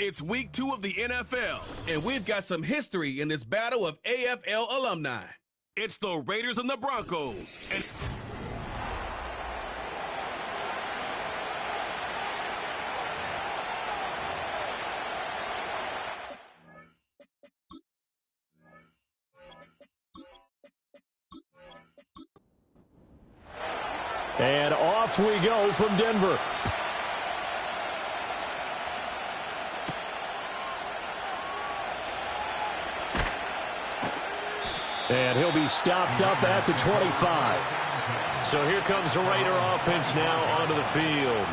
It's week 2 of the NFL, and we've got some history in this battle of AFL alumni. It's the Raiders and the Broncos. And off we go from Denver. And he'll be stopped up at the 25. So here comes the Raider offense now onto the field.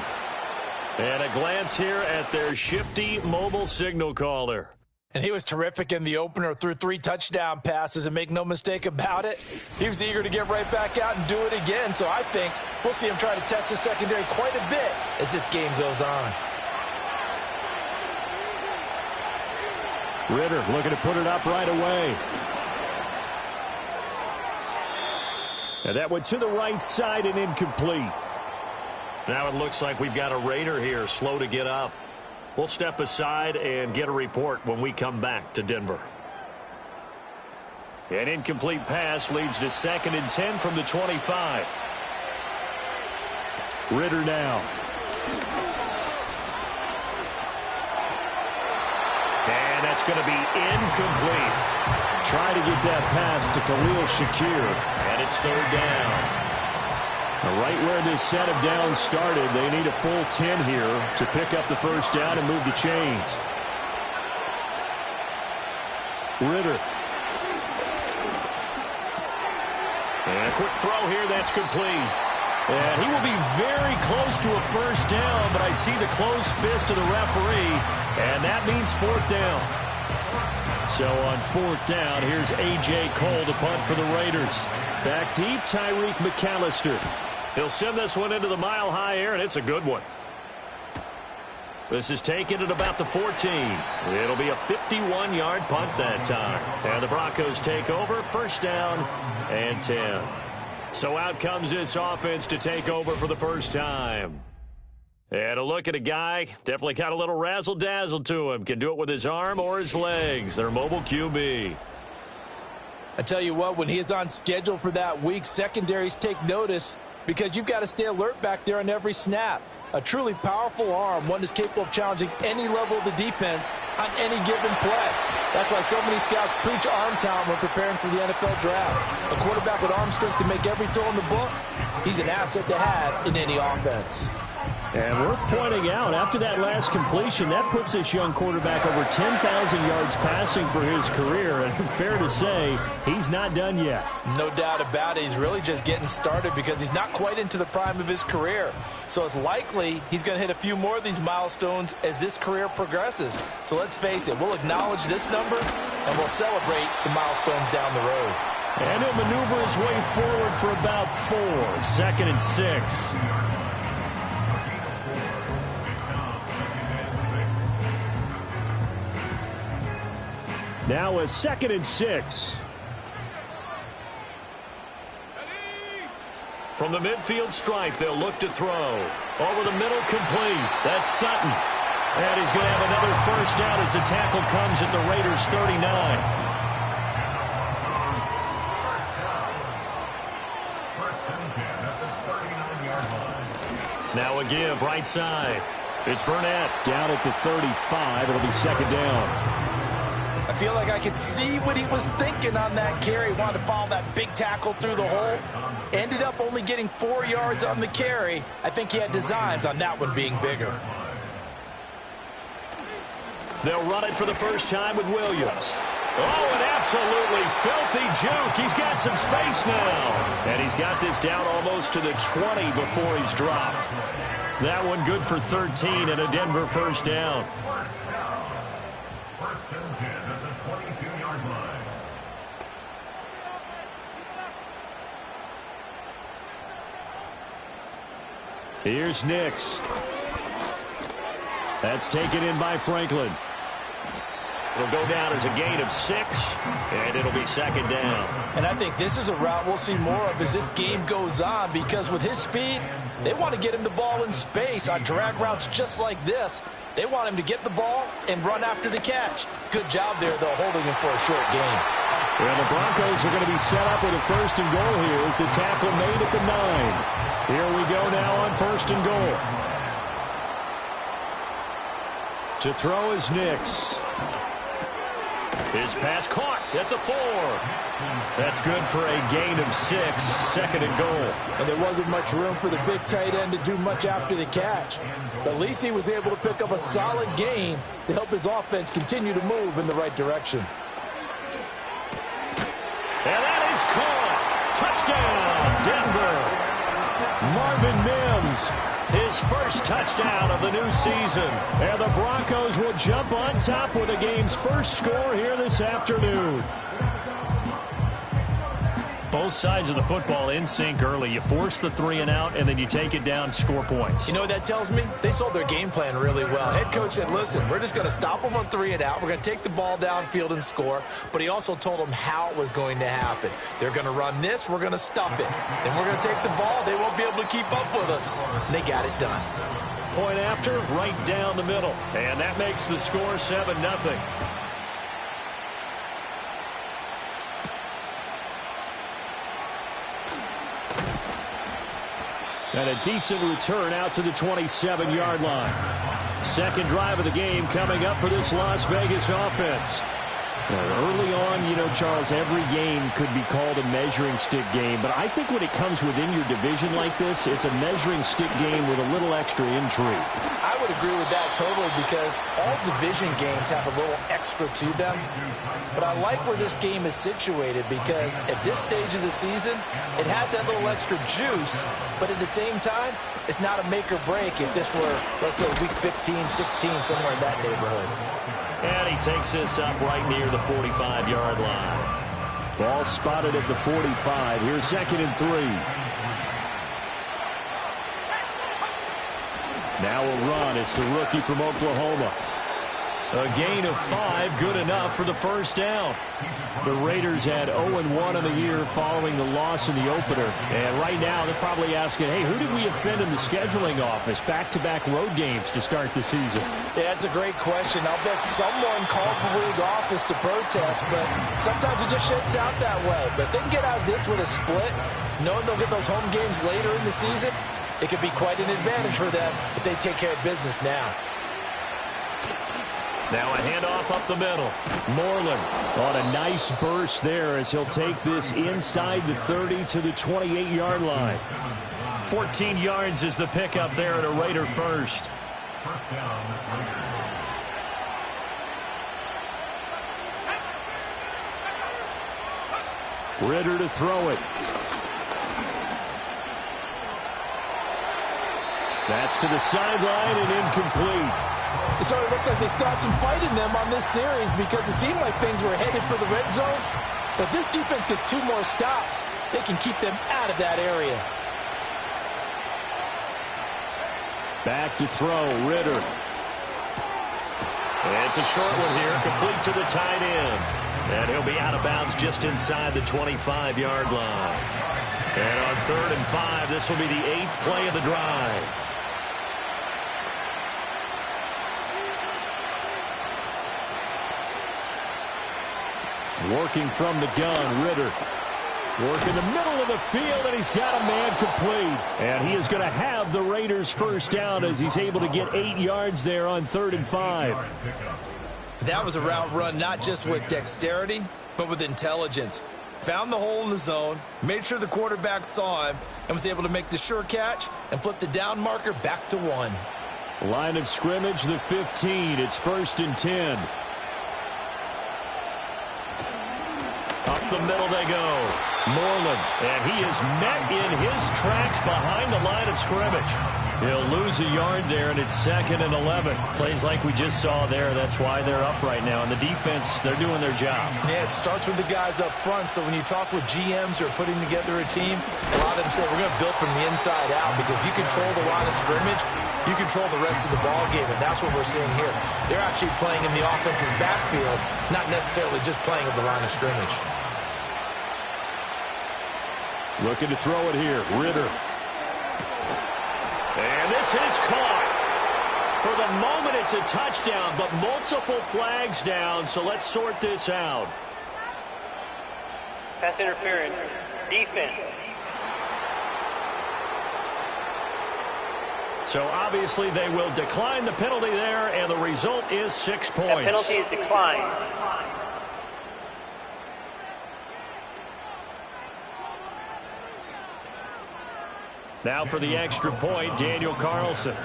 And a glance here at their shifty mobile signal caller. And he was terrific in the opener, threw 3 touchdown passes, and make no mistake about it, he was eager to get right back out and do it again. So I think we'll see him try to test the secondary quite a bit as this game goes on. Ridder looking to put it up right away. And that went to the right side and incomplete. Now it looks like we've got a Raider here slow to get up. We'll step aside and get a report when we come back to Denver. An incomplete pass leads to 2nd and 10 from the 25. Ridder now. And that's going to be incomplete. Try to get that pass to Khalil Shakir. And it's 3rd down. Right where this set of downs started, they need a full 10 here to pick up the first down and move the chains. Ridder. And a quick throw here, that's complete. And he will be very close to a first down, but I see the closed fist of the referee, and that means 4th down. So on 4th down, here's A.J. Cole to punt for the Raiders. Back deep, Tyreek McAllister. He'll send this one into the mile-high air, and it's a good one. This is taken at about the 14. It'll be a 51-yard punt that time. And the Broncos take over, 1st down and 10. So out comes this offense to take over for the first time. And a look at a guy, definitely got a little razzle-dazzle to him. Can do it with his arm or his legs. Their mobile QB. I tell you what, when he is on schedule for that week, secondaries take notice because you've got to stay alert back there on every snap. A truly powerful arm, one that's capable of challenging any level of the defense on any given play. That's why so many scouts preach arm talent when preparing for the NFL draft. A quarterback with arm strength to make every throw in the book, he's an asset to have in any offense. And worth pointing out, after that last completion, that puts this young quarterback over 10,000 yards passing for his career. And fair to say, he's not done yet. No doubt about it. He's really just getting started because he's not quite into the prime of his career. So it's likely he's going to hit a few more of these milestones as this career progresses. So let's face it, we'll acknowledge this number and we'll celebrate the milestones down the road. And he'll maneuver his way forward for about 4. 2nd and 6. Now a 2nd and 6. From the midfield stripe, they'll look to throw. Over the middle, complete. That's Sutton. And he's going to have another first down as the tackle comes at the Raiders' 39. Now a give, right side. It's Burnett down at the 35. It'll be 2nd down. I feel like I could see what he was thinking on that carry. Wanted to follow that big tackle through the hole. Ended up only getting 4 yards on the carry. I think he had designs on that one being bigger. They'll run it for the first time with Williams. Oh, an absolutely filthy juke. He's got some space now. And he's got this down almost to the 20 before he's dropped. That one good for 13 and a Denver first down. Here's Nix. That's taken in by Franklin. It'll go down as a gain of 6, and it'll be 2nd down. And I think this is a route we'll see more of as this game goes on because with his speed, They want to get him the ball in space on drag routes just like this. They want him to get the ball and run after the catch. Good job there, though, holding him for a short gain. And the Broncos are going to be set up with a first and goal here as the tackle made at the 9. Here we go now on first and goal. To throw is Nix. His pass caught at the 4. That's good for a gain of 6, second and goal. And there wasn't much room for the big tight end to do much after the catch. But at least he was able to pick up a solid gain to help his offense continue to move in the right direction. And that is caught. Touchdown, Denver. Marvin Mims, his first touchdown of the new season. And the Broncos will jump on top with the game's first score here this afternoon. Both sides of the football in sync early. You force the 3 and out, and then you take it down, score points. You know what that tells me? They sold their game plan really well. Head coach said, listen, we're just going to stop them on 3 and out. We're going to take the ball downfield and score. But he also told them how it was going to happen. They're going to run this. We're going to stop it. Then we're going to take the ball. They won't be able to keep up with us. And they got it done. Point after, right down the middle. And that makes the score 7-0. And a decent return out to the 27-yard line. Second drive of the game coming up for this Las Vegas offense. Early on, you know, Charles, every game could be called a measuring stick game. But I think when it comes within your division like this, it's a measuring stick game with a little extra intrigue. I would agree with that totally because all division games have a little extra to them. But I like where this game is situated because at this stage of the season, it has that little extra juice. But at the same time, it's not a make or break if this were, let's say, week 15, 16, somewhere in that neighborhood. And he takes this up right near the 45-yard line. Ball spotted at the 45. Here's second and 3. Now a run. It's the rookie from Oklahoma. A gain of 5, good enough for the first down. The Raiders had 0-1 in the year following the loss in the opener. And right now they're probably asking, hey, who did we offend in the scheduling office? Back-to-back road games to start the season. Yeah, that's a great question. I'll bet someone called the league office to protest, but sometimes it just shakes out that way. But if they can get out of this with a split, knowing they'll get those home games later in the season, it could be quite an advantage for them if they take care of business now. Now a handoff up the middle. Moreland on a nice burst there as he'll take this inside the 30 to the 28-yard line. 14 yards is the pickup there at a Raider first. Ridder to throw it. That's to the sideline and incomplete. It sort of looks like they stopped some fight in them on this series because it seemed like things were headed for the red zone. But if this defense gets 2 more stops, they can keep them out of that area. Back to throw, Ridder. It's a short one here, complete to the tight end. And he'll be out of bounds just inside the 25-yard line. And on 3rd and 5, this will be the 8th play of the drive. Working from the gun, Ridder. Work in the middle of the field, and he's got a man complete. And he is going to have the Raiders' first down as he's able to get 8 yards there on 3rd and 5. That was a route run not just with dexterity, but with intelligence. Found the hole in the zone, made sure the quarterback saw him, and was able to make the sure catch and flip the down marker back to 1. Line of scrimmage, the 15. It's 1st and 10. Up the middle they go. Moreland, and he is met in his tracks behind the line of scrimmage. He'll lose a yard there, and it's 2nd and 11. Plays like we just saw there. That's why they're up right now. And the defense, they're doing their job. Yeah, it starts with the guys up front. So when you talk with GMs who are putting together a team, a lot of them say we're going to build from the inside out because if you control the line of scrimmage, you control the rest of the ball game, and that's what we're seeing here. They're actually playing in the offense's backfield, not necessarily just playing at the line of scrimmage. Looking to throw it here. Ridder. This is caught. For the moment, it's a touchdown, but multiple flags down, so let's sort this out. Pass interference. Defense. So obviously they will decline the penalty there, and the result is 6 points. That penalty is declined. Now for the extra point, Daniel Carlson.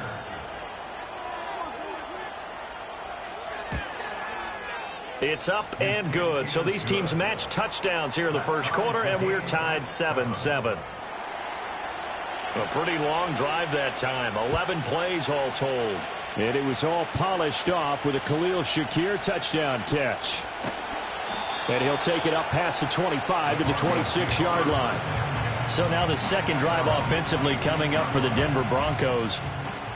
It's up and good. So these teams match touchdowns here in the first quarter, and we're tied 7-7. A pretty long drive that time. 11 plays all told. And it was all polished off with a Khalil Shakir touchdown catch. And he'll take it up past the 25 to the 26-yard line. So now the second drive offensively coming up for the Denver Broncos.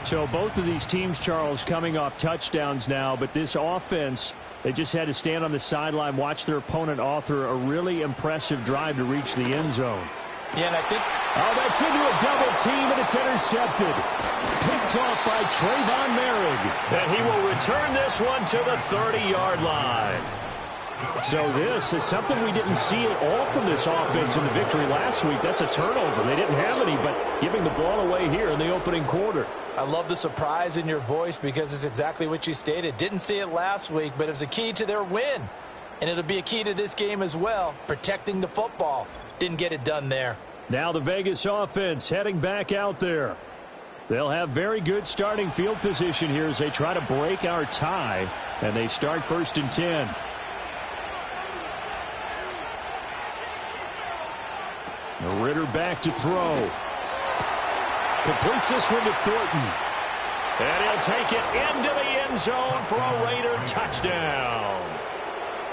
So both of these teams, Charles, coming off touchdowns now, but this offense, they just had to stand on the sideline, watch their opponent author a really impressive drive to reach the end zone. Yeah, and I think... Oh, that's into a double team, and it's intercepted. Picked off by Trayvon Merrick. And he will return this one to the 30-yard line. So this is something we didn't see at all from this offense in the victory last week. That's a turnover. They didn't have any, but giving the ball away here in the opening quarter. I love the surprise in your voice because it's exactly what you stated. Didn't see it last week, but it's a key to their win. And it'll be a key to this game as well, protecting the football. Didn't get it done there. Now the Vegas offense heading back out there. They'll have very good starting field position here as they try to break our tie, and they start 1st and 10. Ritter back to throw. Completes this one to Thornton. And he'll take it into the end zone for a Raider touchdown.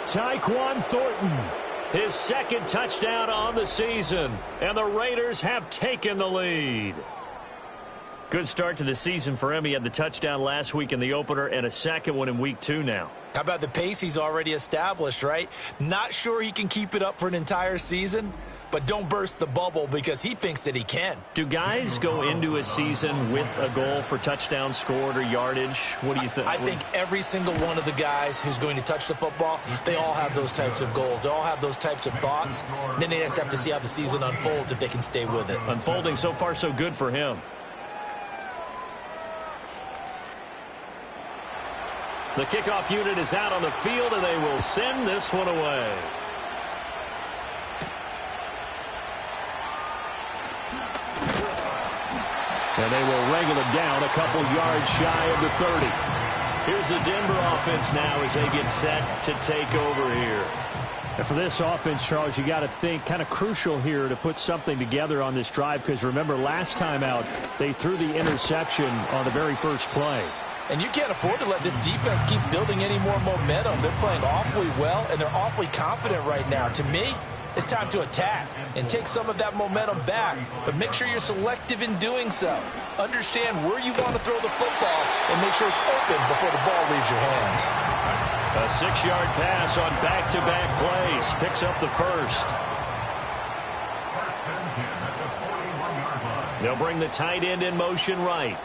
Tyquan Thornton. His second touchdown on the season. And the Raiders have taken the lead. Good start to the season for him. He had the touchdown last week in the opener and a second one in week 2 now. How about the pace he's already established, right? Not sure he can keep it up for an entire season, but don't burst the bubble because he thinks that he can. Do guys go into a season with a goal for touchdowns scored or yardage? What do you think? I think every single one of the guys who's going to touch the football, they all have those types of goals. They all have those types of thoughts. Then they just have to see how the season unfolds if they can stay with it. Unfolding so far so good for him. The kickoff unit is out on the field, and they will send this one away. And they will wrangle it down a couple yards shy of the 30. Here's the Denver offense now as they get set to take over here. And for this offense, Charles, you got to think kind of crucial here to put something together on this drive because remember last time out they threw the interception on the very first play. And you can't afford to let this defense keep building any more momentum. They're playing awfully well, and they're awfully confident right now. To me, it's time to attack and take some of that momentum back, but make sure you're selective in doing so. Understand where you want to throw the football and make sure it's open before the ball leaves your hands. A 6-yard pass on back-to-back plays. Picks up the first. They'll bring the tight end in motion right.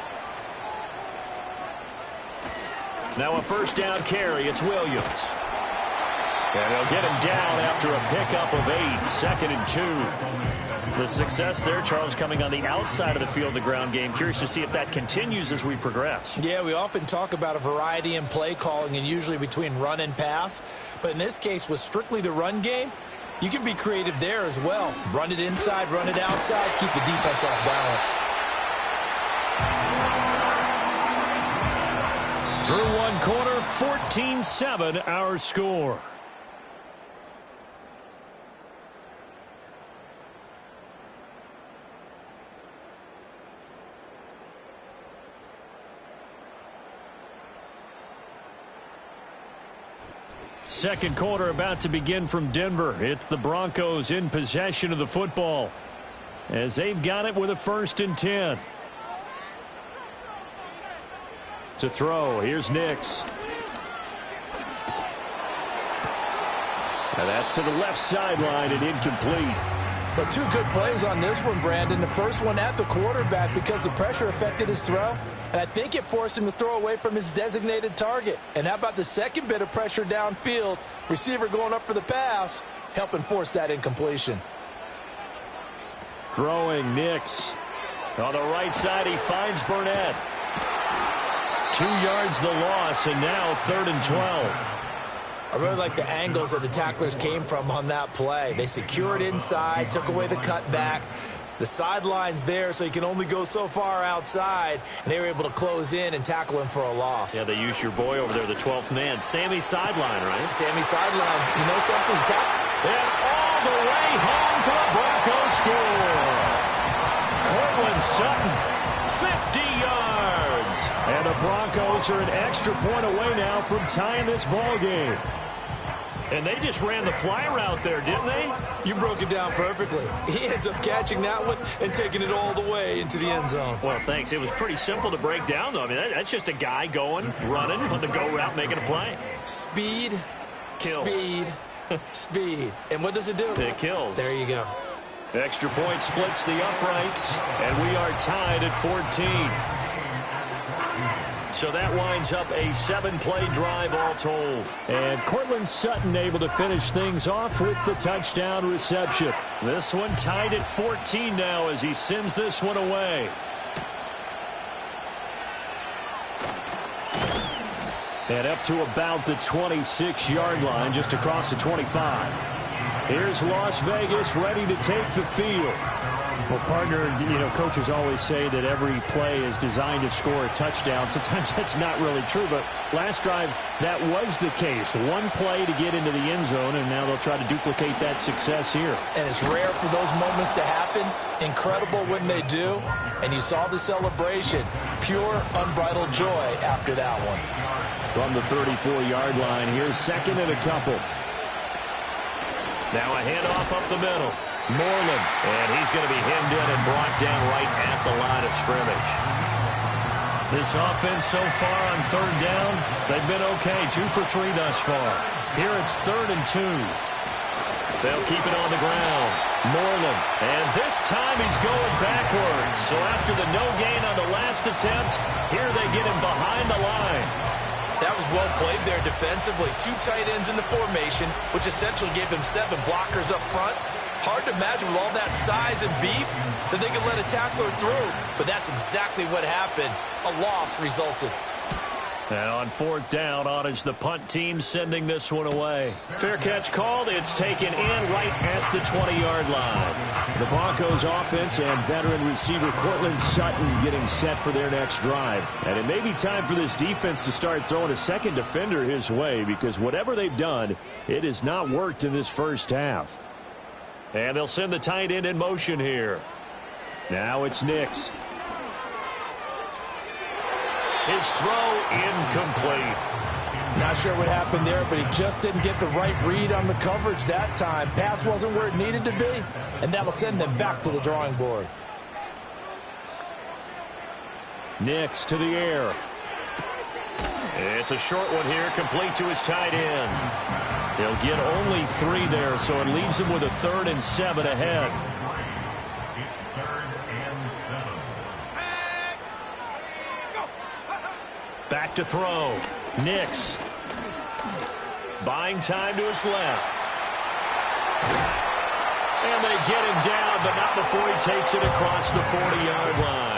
Now a first down carry. It's Williams. And they'll get him down after a pickup of 8. 2nd and 2. The success there, Charles, coming on the outside of the field, the ground game. Curious to see if that continues as we progress. Yeah, we often talk about a variety in play calling and usually between run and pass. But in this case, with strictly the run game, you can be creative there as well. Run it inside, run it outside, keep the defense off balance. Through one quarter, 14-7 our score. Second quarter about to begin from Denver. It's the Broncos in possession of the football as they've got it with a 1st and 10. To throw, here's Nix. And that's to the left sideline and incomplete. Well, two good plays on this one, Brandon. The first one at the quarterback because the pressure affected his throw, and I think it forced him to throw away from his designated target. And how about the second bit of pressure downfield? Receiver going up for the pass, helping force that incompletion. Throwing Nix. On the right side, he finds Burnett. 2 yards the loss, and now 3rd and 12. I really like the angles that the tacklers came from on that play. They secured inside, took away the cutback. The sideline's there, so you can only go so far outside, and they were able to close in and tackle him for a loss. Yeah, they used your boy over there, the 12th man. Sammy sideline, right? Sammy sideline. You know something? And all the way home for the Broncos score. Cortland Sutton, 50 yards. And the Broncos are an extra point away now from tying this ball game. And they just ran the fly route there, didn't they? You broke it down perfectly. He ends up catching that one and taking it all the way into the end zone. Well, thanks. It was pretty simple to break down, though. I mean, that's just a guy going, running on the go route, making a play. Speed, kills. Speed, speed. And what does it do? It kills. There you go. Extra point splits the uprights, and we are tied at 14. So that winds up a 7-play drive all told. And Cortland Sutton able to finish things off with the touchdown reception. This one tied at 14 now as he sends this one away. And up to about the 26-yard line, just across the 25. Here's Las Vegas ready to take the field. Well, partner, coaches always say that every play is designed to score a touchdown. Sometimes that's not really true, but last drive, that was the case. One play to get into the end zone, and now they'll try to duplicate that success here. And it's rare for those moments to happen. Incredible when they do. And you saw the celebration. Pure, unbridled joy after that one. From the 34-yard line, here's 2nd and a couple. Now a handoff up the middle. Moreland, and he's going to be hemmed in and brought down right at the line of scrimmage. This offense so far on 3rd down, they've been okay, 2 for 3 thus far. Here it's 3rd and 2. They'll keep it on the ground. Moreland, and this time he's going backwards. So after the no gain on the last attempt, here they get him behind the line. That was well played there defensively. 2 tight ends in the formation, which essentially gave them 7 blockers up front. Hard to imagine with all that size and beef that they could let a tackler through. But that's exactly what happened. A loss resulted. And on 4th down, on is the punt team sending this one away. Fair catch called. It's taken in right at the 20-yard line. The Broncos offense and veteran receiver Cortland Sutton getting set for their next drive. And it may be time for this defense to start throwing a second defender his way, because whatever they've done, it has not worked in this first half. And they'll send the tight end in motion here. Now it's Nix. His throw incomplete. Not sure what happened there, but he just didn't get the right read on the coverage that time. Pass wasn't where it needed to be, and that'll send them back to the drawing board. Nix to the air. It's a short one here, complete to his tight end. They'll get only 3 there, so it leaves him with a 3rd and 7 ahead. Back to throw. Nix. Buying time to his left. And they get him down, but not before he takes it across the 40-yard line.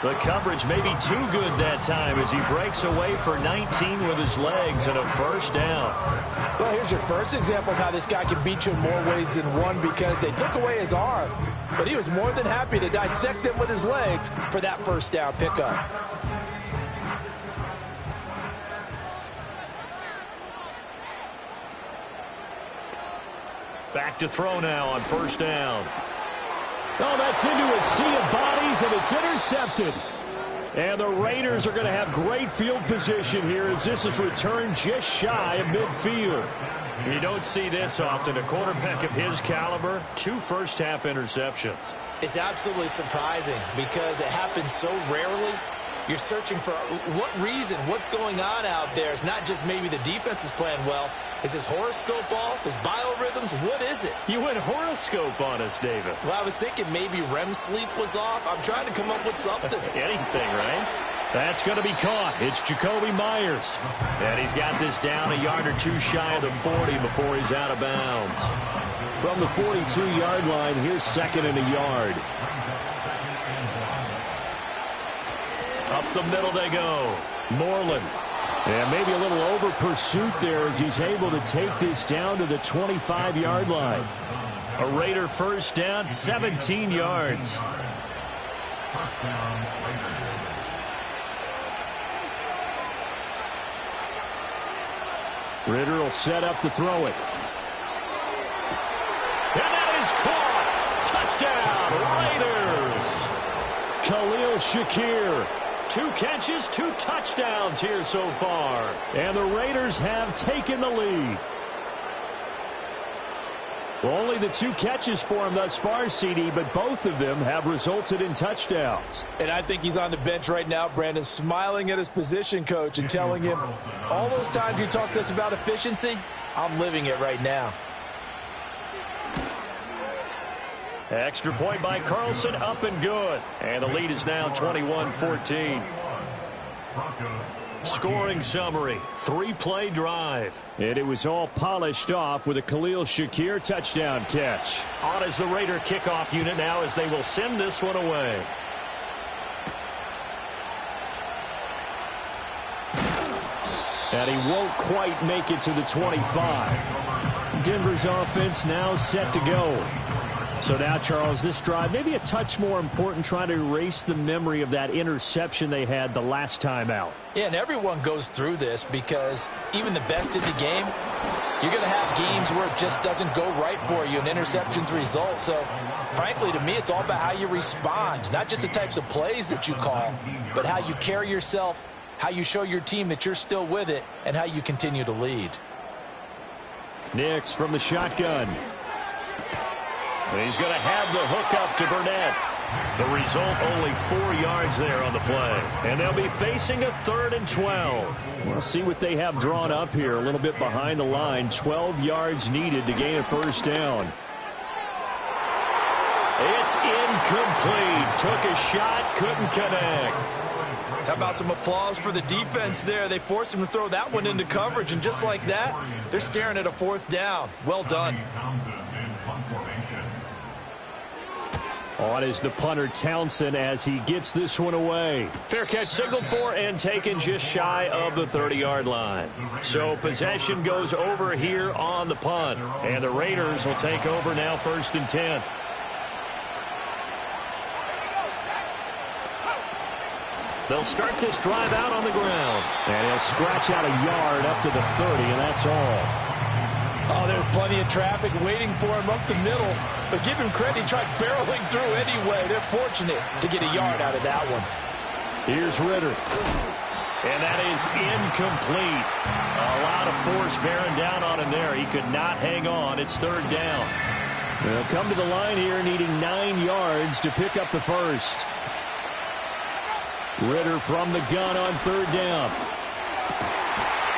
The coverage may be too good that time as he breaks away for 19 with his legs and a 1st down. Well, here's your first example of how this guy can beat you in more ways than one, because they took away his arm, but he was more than happy to dissect them with his legs for that 1st down pickup. Back to throw now on 1st down. Oh, that's into a sea of bodies, and it's intercepted. And the Raiders are going to have great field position here as this is returned just shy of midfield. You don't see this often. A quarterback of his caliber, 2 first-half interceptions. It's absolutely surprising because it happens so rarely. You're searching for what reason, what's going on out there. It's not just maybe the defense is playing well. Is his horoscope off? His biorhythms? What is it? You went horoscope on us, Davis. Well, I was thinking maybe REM sleep was off. I'm trying to come up with something. Anything, right? That's going to be caught. It's Jakobi Meyers. And he's got this down a yard or two shy of the 40 before he's out of bounds. From the 42-yard line, here's second and a yard. Up the middle they go. Moreland. And maybe a little over pursuit there as he's able to take this down to the 25-yard line. A Raider first down, 17 yards. Ridder will set up to throw it. And that is caught. Touchdown, Raiders. Khalil Shakir. 2 catches, 2 touchdowns here so far. And the Raiders have taken the lead. Only the 2 catches for him thus far, CD, but both of them have resulted in touchdowns. And I think he's on the bench right now, Brandon, smiling at his position coach and telling him, all those times you talked to us about efficiency, I'm living it right now. Extra point by Carlson, up and good. And the lead is now 21-14. Scoring summary, 3-play drive. And it was all polished off with a Khalil Shakir touchdown catch. On as the Raider kickoff unit now as they will send this one away. And he won't quite make it to the 25. Denver's offense now set to go. So now, Charles, this drive maybe a touch more important, trying to erase the memory of that interception they had the last time out. Yeah, and everyone goes through this because even the best in the game, you're going to have games where it just doesn't go right for you and interceptions result. So, frankly, to me, it's all about how you respond, not just the types of plays that you call, but how you carry yourself, how you show your team that you're still with it, and how you continue to lead. Nix from the shotgun. He's going to have the hook up to Burnett. The result, only 4 yards there on the play. And they'll be facing a 3rd and 12. We'll see what they have drawn up here. A little bit behind the line. 12 yards needed to gain a first down. It's incomplete. Took a shot, couldn't connect. How about some applause for the defense there? They forced him to throw that one into coverage, and just like that, they're staring at a 4th down. Well done. On is the punter Townsend as he gets this one away. Fair catch signaled for and taken just shy of the 30-yard line. So possession goes over here on the punt. And the Raiders will take over now 1st and 10. They'll start this drive out on the ground. And he'll scratch out a yard up to the 30, and that's all. Oh, there's plenty of traffic waiting for him up the middle. But give him credit, he tried barreling through anyway. They're fortunate to get a yard out of that one. Here's Ridder. And that is incomplete. A lot of force bearing down on him there. He could not hang on. It's 3rd down. They'll come to the line here needing 9 yards to pick up the first. Ridder from the gun on 3rd down.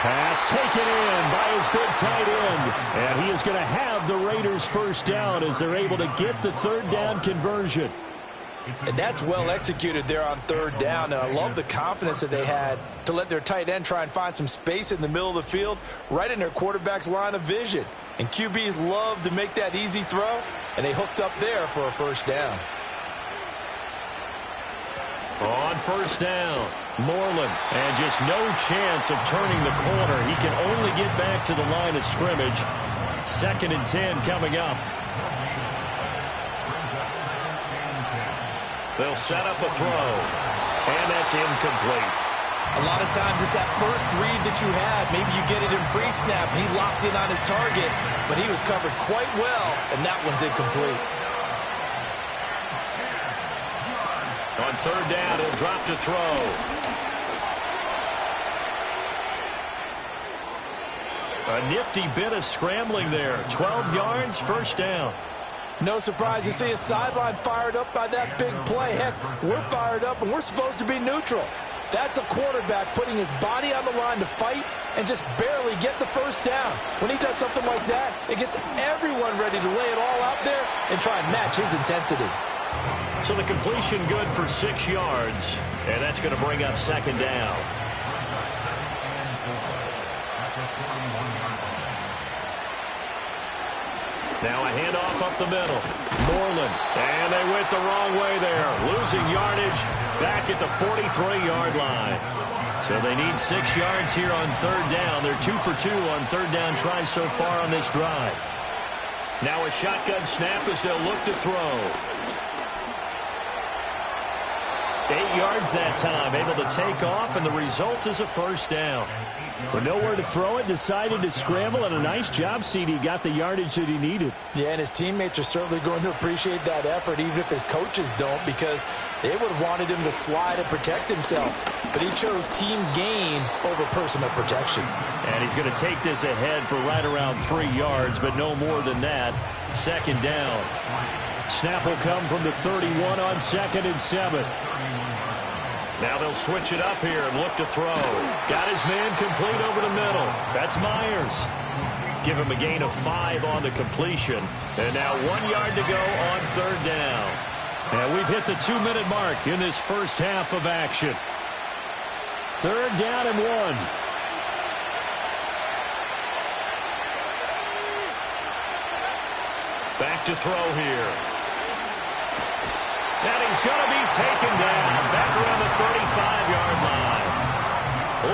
Pass taken in by his big tight end. And he is going to have the Raiders first down as they're able to get the 3rd down conversion. And that's well executed there on 3rd down. And I love the confidence that they had to let their tight end try and find some space in the middle of the field, right in their quarterback's line of vision. And QBs love to make that easy throw, and they hooked up there for a first down. On 1st down, Moreland, and just no chance of turning the corner. He can only get back to the line of scrimmage. 2nd and 10 coming up. They'll set up a throw, and that's incomplete. A lot of times it's that first read that you had. Maybe you get it in pre-snap. He locked in on his target, but he was covered quite well, and that one's incomplete. On 3rd down, he'll drop to throw. A nifty bit of scrambling there. 12 yards, first down. No surprise to see a sideline fired up by that big play. Heck, we're fired up, and we're supposed to be neutral. That's a quarterback putting his body on the line to fight and just barely get the first down. When he does something like that, it gets everyone ready to lay it all out there and try and match his intensity. So the completion good for 6 yards, and that's going to bring up second down. Now a handoff up the middle. Moreland. And they went the wrong way there. Losing yardage back at the 43-yard line. So they need 6 yards here on third down. They're 2 for 2 on third down tries so far on this drive. Now a shotgun snap as they'll look to throw. 8 yards that time, able to take off, and the result is a first down. With nowhere to throw it, decided to scramble, and a nice job, CD. Got the yardage that he needed. Yeah, and his teammates are certainly going to appreciate that effort, even if his coaches don't, because they would have wanted him to slide and protect himself. But he chose team gain over personal protection. And he's going to take this ahead for right around 3 yards, but no more than that. Second down. Snap will come from the 31 on 2nd and 7. Now they'll switch it up here and look to throw. Got his man complete over the middle. That's Myers. Give him a gain of 5 on the completion. And now 1 yard to go on third down. And we've hit the 2-minute mark in this first half of action. Third down and 1. Back to throw here. And he's going to be taken down back around the 35-yard line.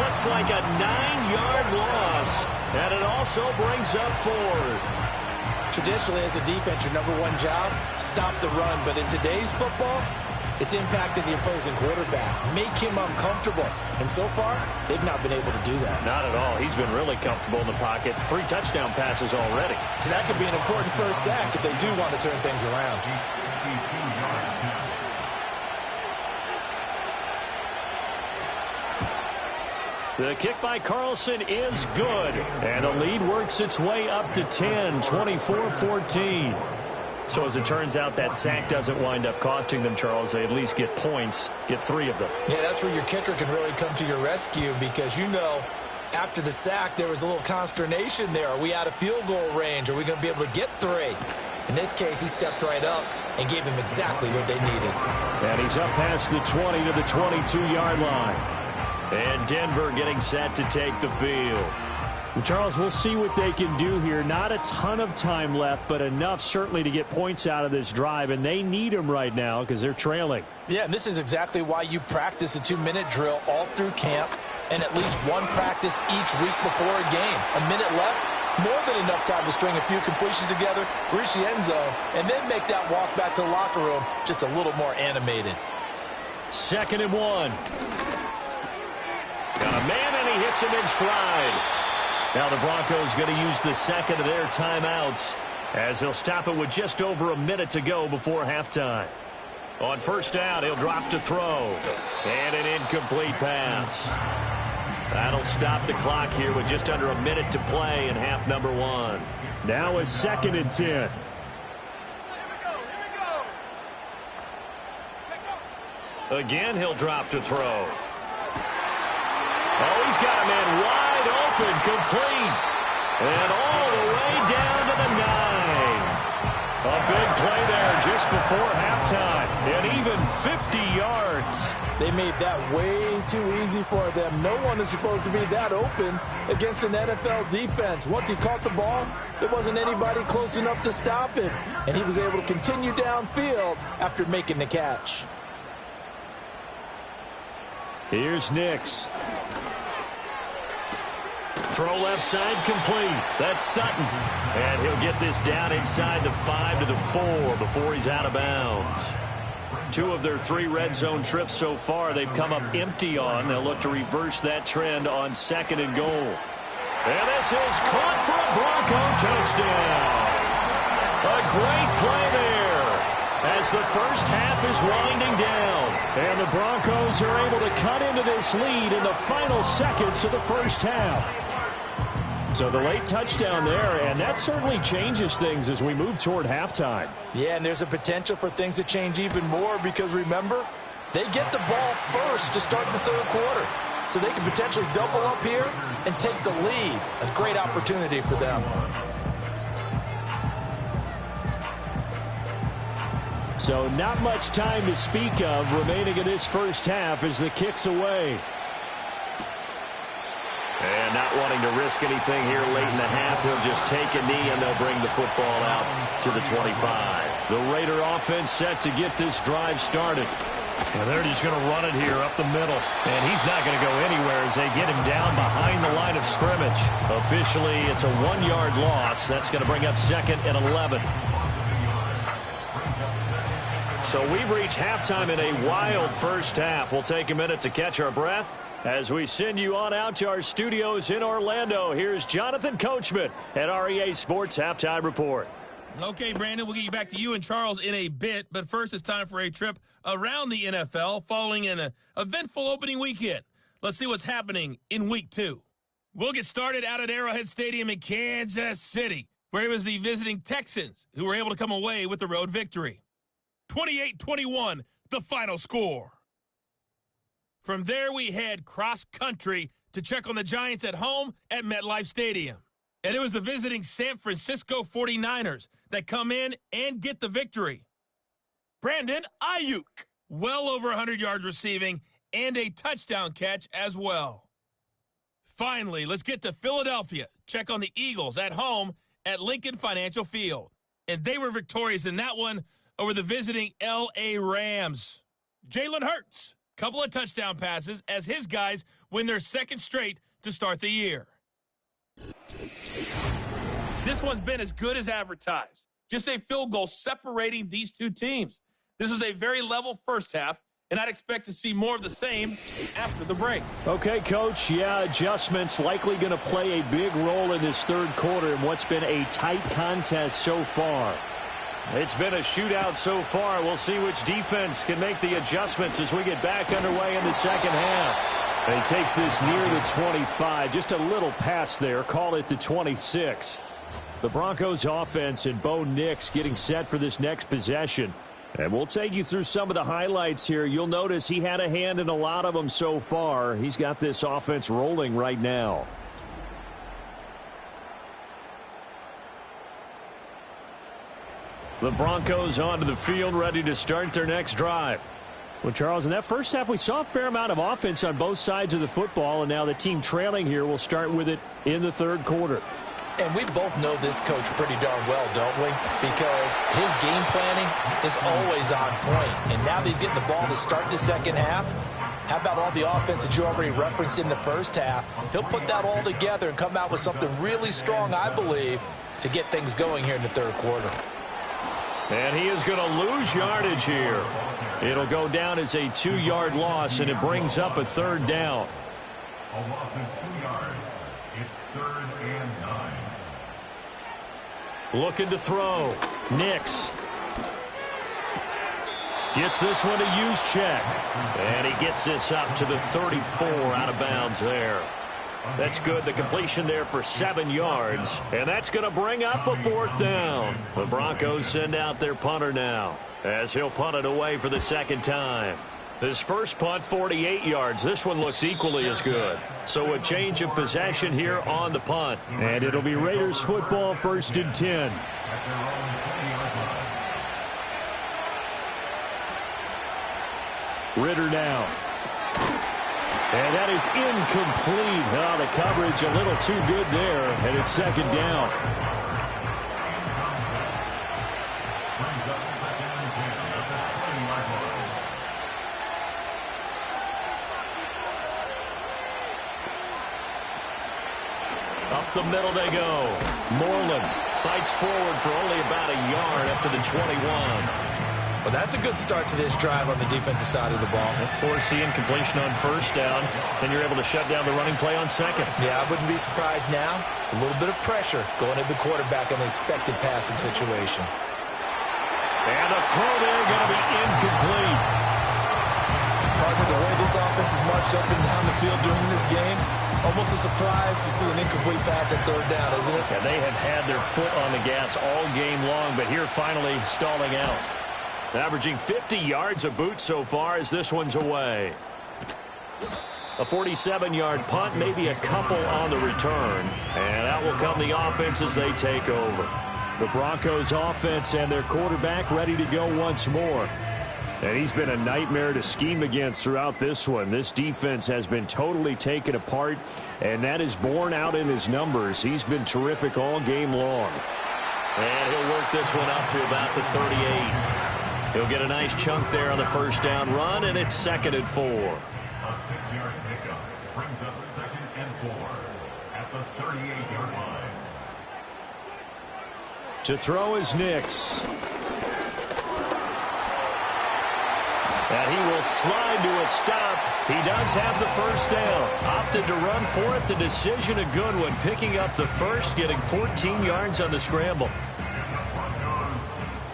Looks like a 9-yard loss, and it also brings up 4th. Traditionally, as a defense, your number one job, stop the run. But in today's football, it's impacting the opposing quarterback. Make him uncomfortable. And so far, they've not been able to do that. Not at all. He's been really comfortable in the pocket. 3 touchdown passes already. So that could be an important first sack if they do want to turn things around. The kick by Carlson is good. And the lead works its way up to 10, 24-14. So as it turns out, that sack doesn't wind up costing them, Charles. They at least get points, get 3 of them. Yeah, that's where your kicker can really come to your rescue because, you know, after the sack, there was a little consternation there. Are we out of field goal range? Are we going to be able to get 3? In this case, he stepped right up and gave them exactly what they needed. And he's up past the 20 to the 22-yard line. And Denver getting set to take the field. Charles, we'll see what they can do here. Not a ton of time left, but enough certainly to get points out of this drive, and they need them right now because they're trailing. Yeah, and this is exactly why you practice a 2-minute drill all through camp and at least one practice each week before a game. A minute left, more than enough time to string a few completions together, reach the end zone, and then make that walk back to the locker room just a little more animated. 2nd and 1. Got a man, and he hits him in stride. Now the Broncos going to use the second of their timeouts as they'll stop it with just over a minute to go before halftime. On first down, he'll drop to throw. And an incomplete pass. That'll stop the clock here with just under a minute to play in half number 1. Now a 2nd and 10. Again, he'll drop to throw. Oh, he's got a man wide open, complete. And all the way down to the 9. A big play there just before halftime. And even 50 yards. They made that way too easy for them. No one is supposed to be that open against an NFL defense. Once he caught the ball, there wasn't anybody close enough to stop it. And he was able to continue downfield after making the catch. Here's Nix. Throw left side complete. That's Sutton. And he'll get this down inside the 5 to the 4 before he's out of bounds. 2 of their 3 red zone trips so far they've come up empty on. They'll look to reverse that trend on 2nd and goal. And this is caught for a Bronco touchdown. A great play there as the first half is winding down. And the Broncos are able to cut into this lead in the final seconds of the first half. So the late touchdown there, and that certainly changes things as we move toward halftime. Yeah, and there's a potential for things to change even more because, remember, They get the ball first to start the third quarter, so they can potentially double up here and take the lead. A great opportunity for them. So not much time to speak of remaining in this first half as the kick's away. And not wanting to risk anything here late in the half, he'll just take a knee and they'll bring the football out to the 25. The Raider offense set to get this drive started. And they're just going to run it here up the middle. And he's not going to go anywhere as they get him down behind the line of scrimmage. Officially, it's a 1-yard loss. That's going to bring up 2nd and 11. So we've reached halftime in a wild first half. We'll take a minute to catch our breath as we send you on out to our studios in Orlando. Here's Jonathan Coachman at REA Sports Halftime Report. Okay, Brandon, we'll get you back to you and Charles in a bit, but first it's time for a trip around the NFL following an eventful opening weekend. Let's see what's happening in Week 2. We'll get started out at Arrowhead Stadium in Kansas City, where it was the visiting Texans who were able to come away with the road victory. 28-21, the final score. From there, we head cross-country to check on the Giants at home at MetLife Stadium. And it was the visiting San Francisco 49ers that come in and get the victory. Brandon Ayuk, well over 100 yards receiving and a touchdown catch as well. Finally, let's get to Philadelphia. Check on the Eagles at home at Lincoln Financial Field. And they were victorious in that one over the visiting L.A. Rams. Jalen Hurts, couple of touchdown passes as his guys win their second straight to start the year. This one's been as good as advertised. Just a field goal separating these two teams. This was a very level first half, and I'd expect to see more of the same after the break. Okay, Coach. Yeah, adjustments likely going to play a big role in this third quarter in what's been a tight contest so far. It's been a shootout so far. We'll see which defense can make the adjustments as we get back underway in the second half. And he takes this near the 25. Just a little pass there. Call it the 26. The Broncos offense and Bo Nix getting set for this next possession. And we'll take you through some of the highlights here. You'll notice he had a hand in a lot of them so far. He's got this offense rolling right now. The Broncos onto the field, ready to start their next drive. Well, Charles, in that first half, we saw a fair amount of offense on both sides of the football, and now the team trailing here will start with it in the third quarter. And we both know this coach pretty darn well, don't we? Because his game planning is always on point. And now that he's getting the ball to start the second half, how about all the offense that you already referenced in the first half? He'll put that all together and come out with something really strong, I believe, to get things going here in the third quarter. And he is going to lose yardage here. It'll go down as a 2-yard loss, and it brings up a third down. A loss of 2 yards. It's 3rd and 9. Looking to throw. Nix. Gets this one to Juszczyk. And he gets this up to the 34 out of bounds there. That's good. The completion there for 7 yards. And that's going to bring up a 4th down. The Broncos send out their punter now, as he'll punt it away for the second time. His first punt, 48 yards. This one looks equally as good. So a change of possession here on the punt. And it'll be Raiders football, 1st and 10. Ridder now. And that is incomplete. Oh, the coverage a little too good there, and it's second down. Up the middle they go. Moreland fights forward for only about a yard up to the 21. Well, that's a good start to this drive on the defensive side of the ball. Force the incompletion on first down, and you're able to shut down the running play on second. Yeah, I wouldn't be surprised now. A little bit of pressure going at the quarterback in an expected passing situation. And the throw there going to be incomplete. Partner, the way this offense has marched up and down the field during this game, it's almost a surprise to see an incomplete pass at 3rd down, isn't it? Yeah, they have had their foot on the gas all game long, but here finally stalling out. Averaging 50 yards a boot so far as this one's away. A 47-yard punt, maybe a couple on the return. And out will come the offense as they take over. The Broncos offense and their quarterback ready to go once more. And he's been a nightmare to scheme against throughout this one. This defense has been totally taken apart, and that is borne out in his numbers. He's been terrific all game long. And he'll work this one up to about the 38. He'll get a nice chunk there on the first down run, and it's 2nd and 4. A 6-yard pickup brings up 2nd and 4 at the 38-yard line. To throw is Nix. And he will slide to a stop. He does have the first down. Opted to run for it. The decision a good one. Picking up the first, getting 14 yards on the scramble. Broncos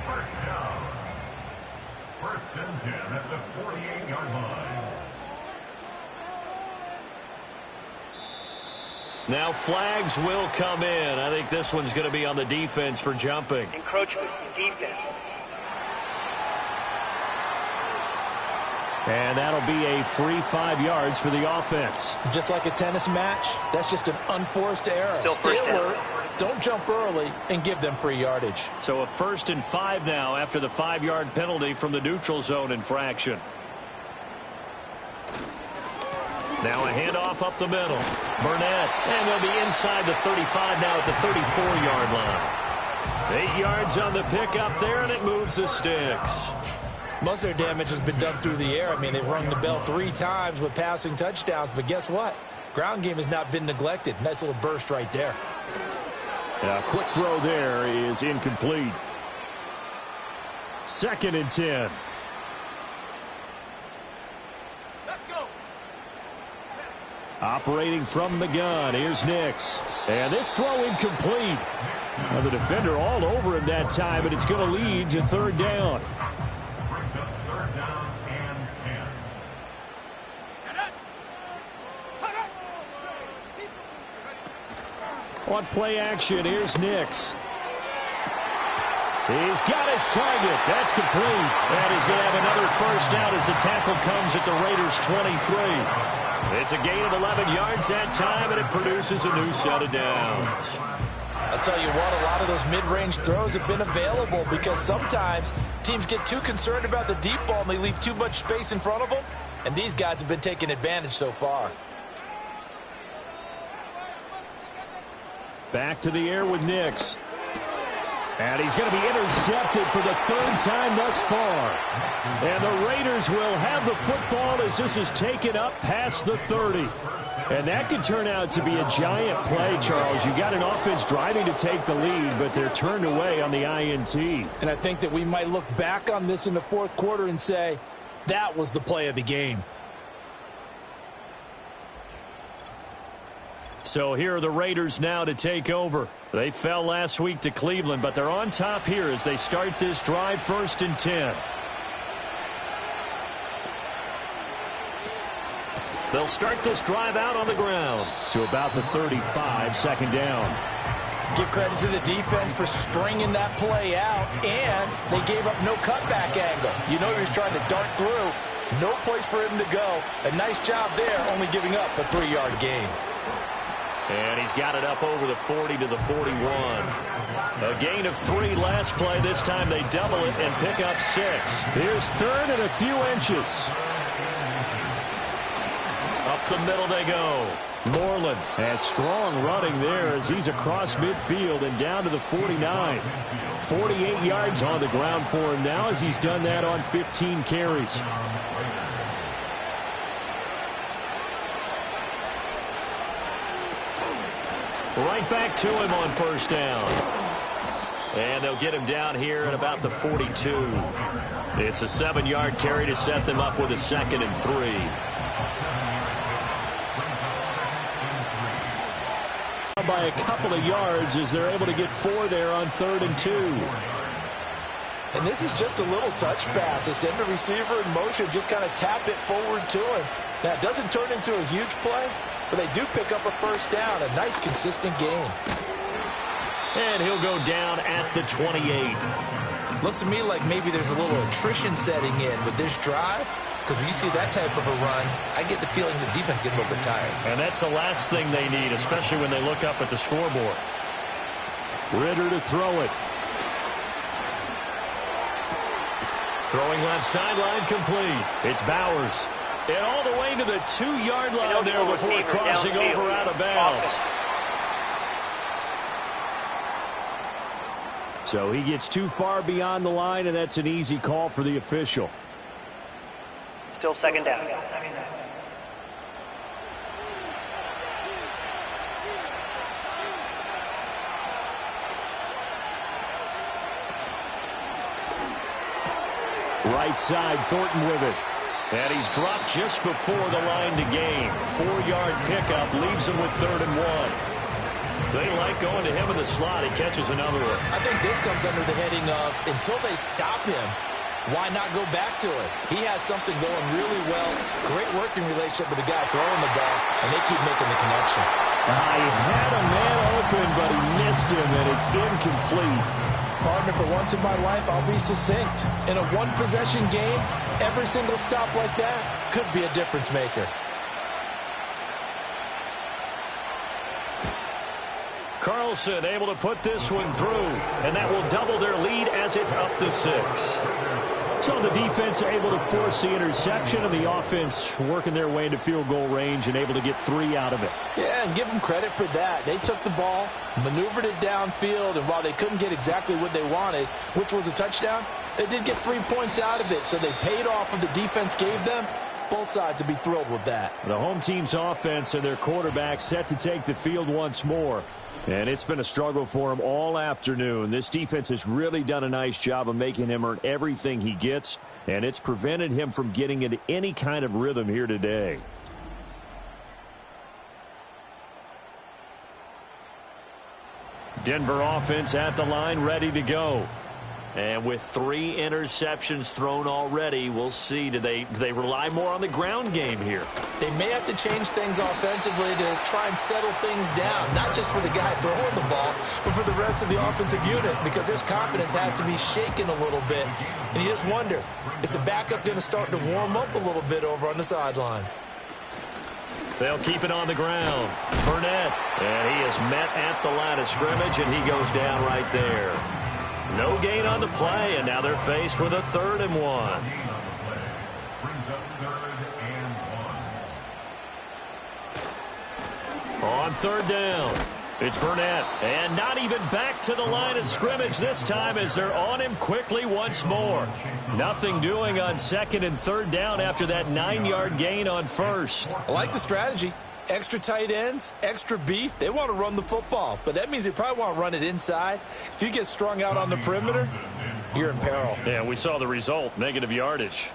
first down. 1st and 10 at the 48-yard line. Now flags will come in. I think this one's going to be on the defense for jumping. Encroachment, defense. And that'll be a free 5 yards for the offense. Just like a tennis match, that's just an unforced error. Still Stay first down. alert, don't jump early, and give them free yardage. So a 1st and 5 now after the 5-yard penalty from the neutral zone infraction. Now a handoff up the middle. Burnett, and they'll be inside the 35 now at the 34-yard line. 8 yards on the pickup there, and it moves the sticks. Most of their damage has been done through the air. I mean, they've rung the bell 3 times with passing touchdowns, but guess what? Ground game has not been neglected. Nice little burst right there. A quick throw there is incomplete. 2nd and 10. Let's go. Operating from the gun, here's Nix. And this throw incomplete. Now the defender all over him that time, and it's going to lead to 3rd down. Brings up 3rd down and 10. On play action, here's Nix. He's got his target. That's complete. And he's going to have another first down as the tackle comes at the Raiders' 23. It's a gain of 11 yards that time, and it produces a new set of downs. I'll tell you what, a lot of those mid-range throws have been available because sometimes teams get too concerned about the deep ball and they leave too much space in front of them, and these guys have been taking advantage so far. Back to the air with Nix. And he's going to be intercepted for the 3rd time thus far. And the Raiders will have the football as this is taken up past the 30. And that could turn out to be a giant play, Charles. You got an offense driving to take the lead, but they're turned away on the INT. And I think that we might look back on this in the 4th quarter and say, that was the play of the game. So here are the Raiders now to take over. They fell last week to Cleveland, but they're on top here as they start this drive 1st and 10. They'll start this drive out on the ground. To about the 35, 2nd down. Give credit to the defense for stringing that play out, and they gave up no cutback angle. You know he was trying to dart through. No place for him to go. A nice job there, only giving up a 3-yard gain. And he's got it up over the 40 to the 41. A gain of 3 last play. This time they double it and pick up 6. Here's 3rd and a few inches. Up the middle they go. Moreland has strong running there as he's across midfield and down to the 49. 48 yards on the ground for him now as he's done that on 15 carries. Right back to him on 1st down. And they'll get him down here at about the 42. It's a 7-yard carry to set them up with a 2nd and 3. By a couple of yards as they're able to get 4 there on 3rd and 2. And this is just a little touch pass. They send the receiver in motion, just kind of tap it forward to him. Now, it doesn't turn into a huge play, but they do pick up a first down. A nice, consistent gain. And he'll go down at the 28. Looks to me like maybe there's a little attrition setting in with this drive. Because when you see that type of a run, I get the feeling the defense getting a little bit tired. And that's the last thing they need, especially when they look up at the scoreboard. Ridder to throw it. Throwing left sideline complete. It's Bowers. And all the way to the 2-yard line there before crossing over out of bounds. So he gets too far beyond the line, and that's an easy call for the official. Still second down. Right side, Thornton with it. And he's dropped just before the line to gain. 4-yard pickup leaves him with 3rd and 1. They like going to him in the slot. He catches another one. I think this comes under the heading of until they stop him, why not go back to it? He has something going really well. Great working relationship with the guy throwing the ball, and they keep making the connection. I had a man open, but he missed him, and it's incomplete. Partner, for once in my life, I'll be succinct. In a one-possession game, every single stop like that could be a difference maker. Carlson able to put this one through, and that will double their lead as it's up to 6. So the defense able to force the interception, and the offense working their way into field goal range and able to get 3 out of it. Yeah, and give them credit for that. They took the ball, maneuvered it downfield, and while they couldn't get exactly what they wanted, which was a touchdown, they did get 3 points out of it, so they paid off what the defense gave them. Both sides will be thrilled with that. The home team's offense and their quarterback set to take the field once more. And it's been a struggle for him all afternoon. This defense has really done a nice job of making him earn everything he gets, and it's prevented him from getting into any kind of rhythm here today. Denver offense at the line, ready to go. And with 3 interceptions thrown already, we'll see. Do they rely more on the ground game here? They may have to change things offensively to try and settle things down, not just for the guy throwing the ball, but for the rest of the offensive unit, because their confidence has to be shaken a little bit. And you just wonder, is the backup going to start to warm up a little bit over on the sideline? They'll keep it on the ground. Burnett, and he is met at the line of scrimmage, and he goes down right there. No gain on the play, and now they're faced with a 3rd and 1. On 3rd down, it's Burnett, and not even back to the line of scrimmage this time as they're on him quickly once more. Nothing doing on 2nd and 3rd down after that 9-yard gain on 1st. I like the strategy. Extra tight ends, extra beef. They want to run the football, but that means they probably want to run it inside. If you get strung out on the perimeter, you're in peril. Yeah, we saw the result, negative yardage.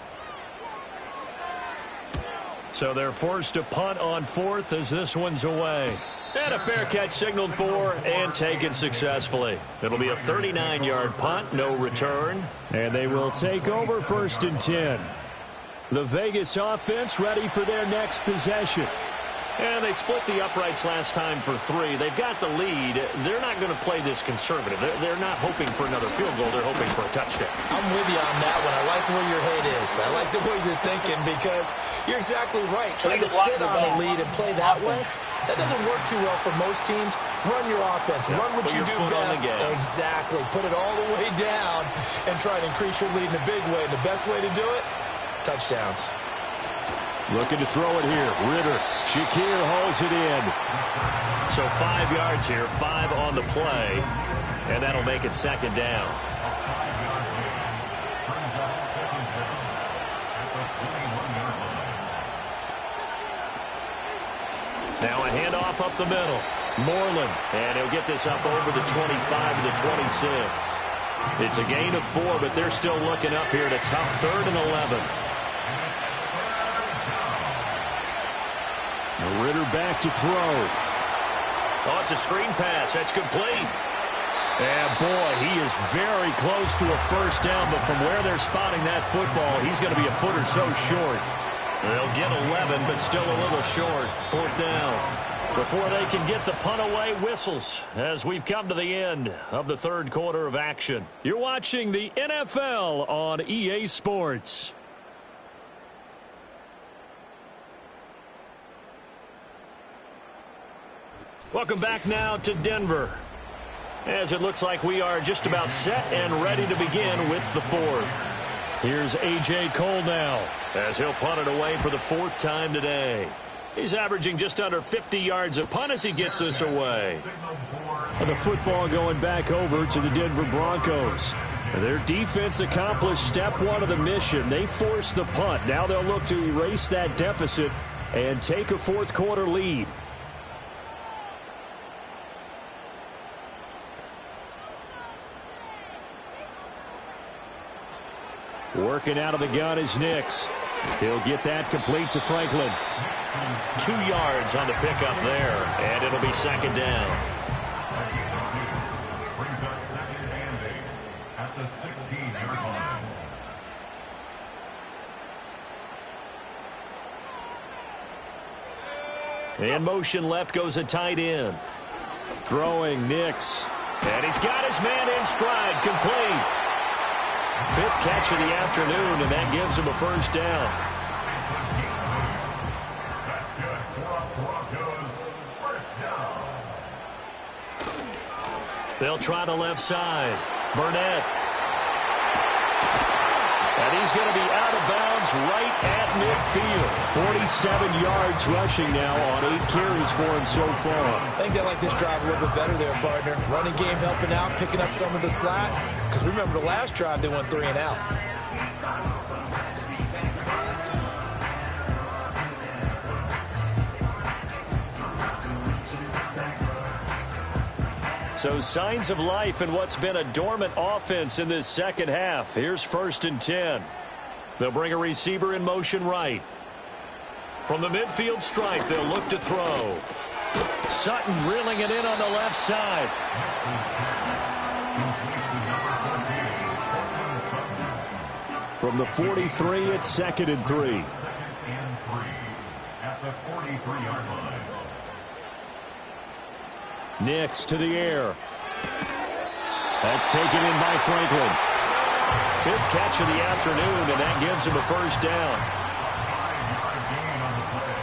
So they're forced to punt on 4th as this one's away. And a fair catch signaled for and taken successfully. It'll be a 39-yard punt, no return. And they will take over 1st and 10. The Vegas offense ready for their next possession. And they split the uprights last time for 3. They've got the lead. They're not going to play this conservative. They're not hoping for another field goal. They're hoping for a touchdown. I'm with you on that one. I like where your head is. I like the way you're thinking because you're exactly right. Trying to sit on a lead and play that way, that doesn't work too well for most teams. Run your offense. Run what you do best. Exactly. Put it all the way down and try to increase your lead in a big way. And the best way to do it, touchdowns. Looking to throw it here. Ridder. Shakir hauls it in. So 5 yards here, 5 on the play, and that'll make it 2nd down. Now a handoff up the middle. Moreland, and he'll get this up over the 25 to the 26. It's a gain of 4, but they're still looking up here at a tough 3rd and 11. Ridder back to throw. Oh, it's a screen pass. That's complete. And, boy, he is very close to a 1st down, but from where they're spotting that football, he's going to be a foot or so short. They'll get 11, but still a little short. 4th down. Before they can get the punt away, whistles as we've come to the end of the third quarter of action. You're watching the NFL on EA Sports. Welcome back now to Denver, as it looks like we are just about set and ready to begin with the fourth. Here's A.J. Cole now, as he'll punt it away for the fourth time today. He's averaging just under 50 yards a punt as he gets this away. And the football going back over to the Denver Broncos. Their defense accomplished step one of the mission. They forced the punt. Now they'll look to erase that deficit and take a fourth quarter lead. Working out of the gun is Nix. He'll get that complete to Franklin. 2 yards on the pickup there, and it'll be second down. Brings up second and 8 at the 16-yard line. In motion left goes a tight end. Throwing Nix. And he's got his man in stride, complete. Fifth catch of the afternoon, and that gives him a first down. That's good for Broncos. First down. They'll try the left side. Burnett. And he's going to be out of bounds right at midfield. 47 yards rushing now on 8 carries for him so far. I think they like this drive a little bit better there, partner. Running game helping out, picking up some of the slack. Because remember the last drive, they went 3 and out. So signs of life in what's been a dormant offense in this second half. Here's 1st and 10. They'll bring a receiver in motion right. From the midfield stripe, they'll look to throw. Sutton reeling it in on the left side. From the 43, it's 2nd and 3. 2nd and 3 at the 43-yard line. Nix to the air. That's taken in by Franklin. 5th catch of the afternoon, and that gives him a first down. 5-yard gain on the play.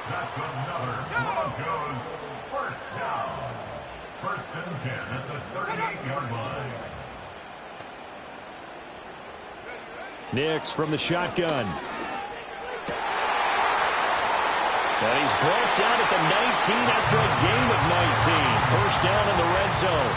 That's another Broncos first down. 1st and 10 at the 38-yard line. Nix from the shotgun. And he's brought down at the 19 after a gain of 19. First down in the red zone.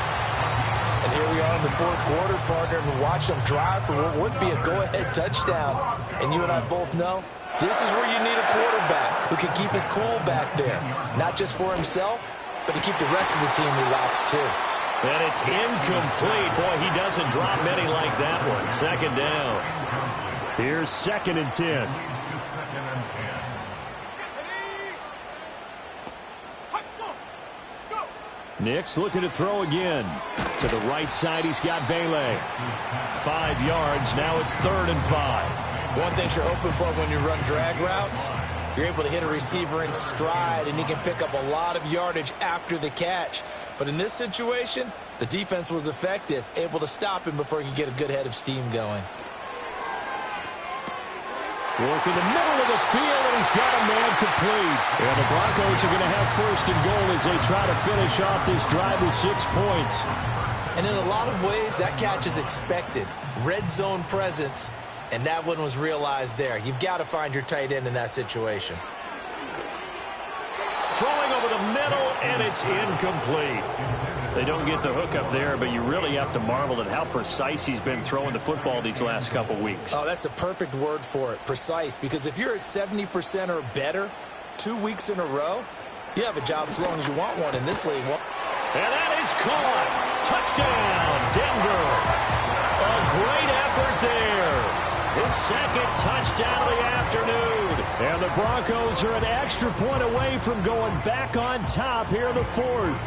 And here we are in the fourth quarter, partner, and watch them drive for what would be a go-ahead touchdown. And you and I both know this is where you need a quarterback who can keep his cool back there. Not just for himself, but to keep the rest of the team relaxed, too. And it's incomplete. Boy, he doesn't drop many like that one. Second down. Here's 2nd and 10. Nix looking to throw again. To the right side, he's got Vele. 5 yards. Now it's 3rd and 5. One thing you're hoping for when you run drag routes, you're able to hit a receiver in stride, and he can pick up a lot of yardage after the catch. But in this situation, the defense was effective, able to stop him before he could get a good head of steam going. Working the middle of the field, and he's got a man complete. And the Broncos are going to have 1st and goal as they try to finish off this drive with 6 points. And in a lot of ways, that catch is expected. Red zone presence, and that one was realized there. You've got to find your tight end in that situation. Throwing over the middle, and it's incomplete. They don't get the hook up there, but you really have to marvel at how precise he's been throwing the football these last couple weeks. Oh, that's the perfect word for it, precise, because if you're at 70% or better 2 weeks in a row, you have a job as long as you want one in this league. And that is caught. Touchdown, Denver. A great effort there. His 2nd touchdown of the afternoon. And the Broncos are an extra point away from going back on top here in the 4th.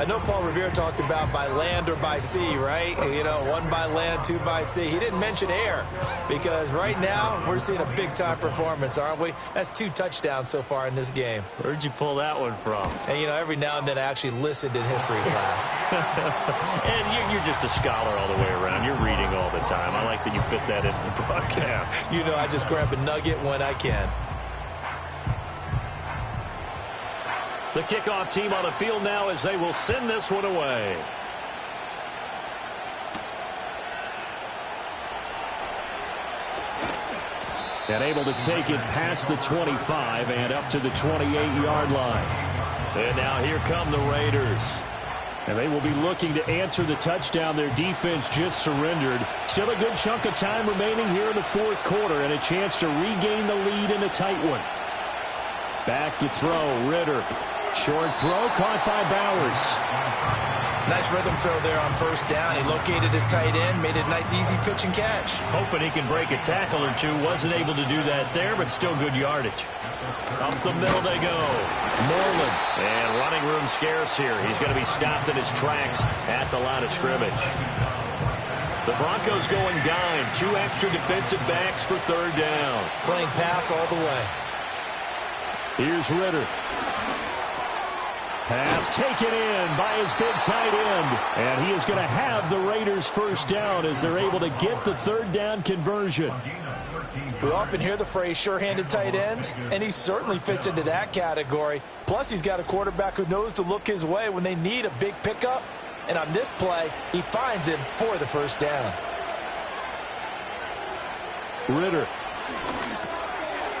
I know Paul Revere talked about by land or by sea, right? You know, 1 by land, 2 by sea. He didn't mention air because right now we're seeing a big-time performance, aren't we? That's 2 touchdowns so far in this game. Where'd you pull that one from? And, you know, every now and then I actually listened in history class. And you're just a scholar all the way around. You're reading all the time. I like that you fit that into the broadcast. You know, I just grab a nugget when I can. The kickoff team on the field now as they will send this one away. And able to take it past the 25 and up to the 28-yard line. And now here come the Raiders. And they will be looking to answer the touchdown their defense just surrendered. Still a good chunk of time remaining here in the fourth quarter and a chance to regain the lead in a tight one. Back to throw, Ritter. Short throw caught by Bowers. Nice rhythm throw there on first down. He located his tight end, made it a nice easy pitch and catch. Hoping he can break a tackle or two. Wasn't able to do that there, but still good yardage. Up the middle they go. Moreland. And running room scarce here. He's going to be stopped in his tracks at the line of scrimmage. The Broncos going dime. 2 extra defensive backs for third down. Playing pass all the way. Here's Ritter. Pass taken in by his big tight end. And he is going to have the Raiders first down as they're able to get the third down conversion. We often hear the phrase sure-handed tight ends, and he certainly fits into that category. Plus, he's got a quarterback who knows to look his way when they need a big pickup. And on this play, he finds him for the first down. Ritter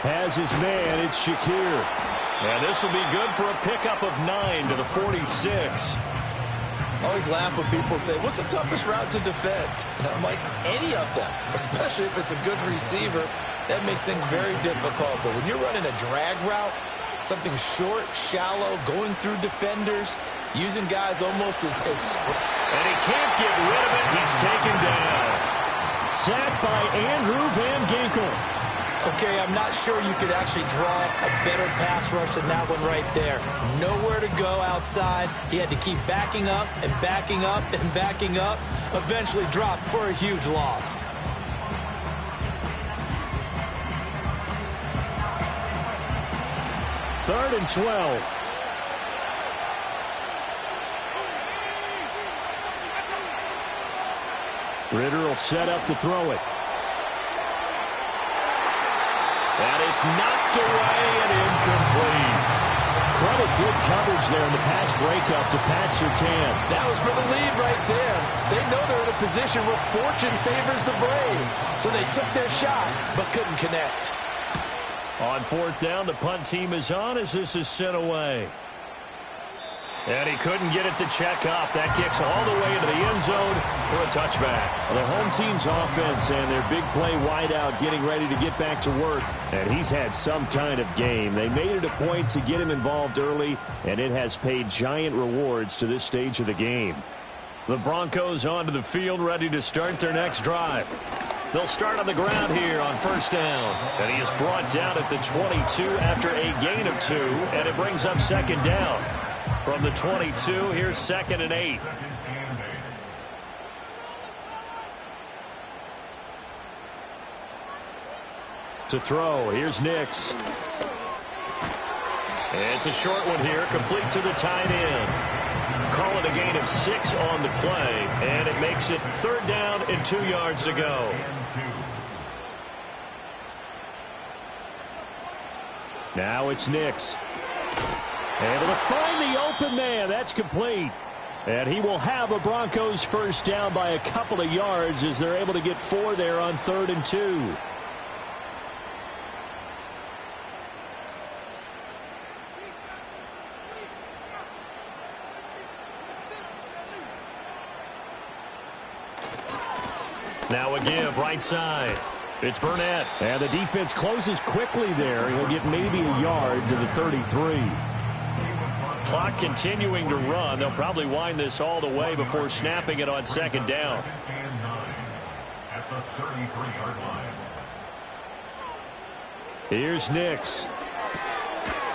has his man. It's Shakir. And this will be good for a pickup of 9 to the 46. Always laugh when people say, what's the toughest route to defend? And I'm like, any of them, especially if it's a good receiver. That makes things very difficult. But when you're running a drag route, something short, shallow, going through defenders, using guys almost as and he can't get rid of it. He's taken down. Sacked by Andrew Van Ginkel. Okay, I'm not sure you could actually draw a better pass rush than that one right there. Nowhere to go outside. He had to keep backing up and backing up and backing up. Eventually dropped for a huge loss. Third and 12. Ritter will set up to throw it. And it's knocked away and incomplete. Credit good coverage there in the pass breakup to Pat Surtain. That was for the lead right there. They know they're in a position where fortune favors the brave. So they took their shot, but couldn't connect. On fourth down, the punt team is on as this is sent away. And he couldn't get it to check up. That kicks all the way into the end zone for a touchback. The home team's offense and their big play wideout getting ready to get back to work. And he's had some kind of game. They made it a point to get him involved early, and it has paid giant rewards to this stage of the game. The Broncos onto the field, ready to start their next drive. They'll start on the ground here on first down. And he is brought down at the 22 after a gain of 2, and it brings up second down. From the 22, here's 2nd and 8. To throw, here's Nix. It's a short one here, complete to the tight end. Call it a gain of 6 on the play, and it makes it third down and 2 yards to go. Now it's Nix. Able to find the open man. That's complete. And he will have a Broncos first down by a couple of yards as they're able to get 4 there on 3rd and 2. Now a give right side. It's Burnett. And the defense closes quickly there. He'll get maybe a yard to the 33. Clock continuing to run. They'll probably wind this all the way before snapping it on second down. At the 33-yard line. Here's Nix.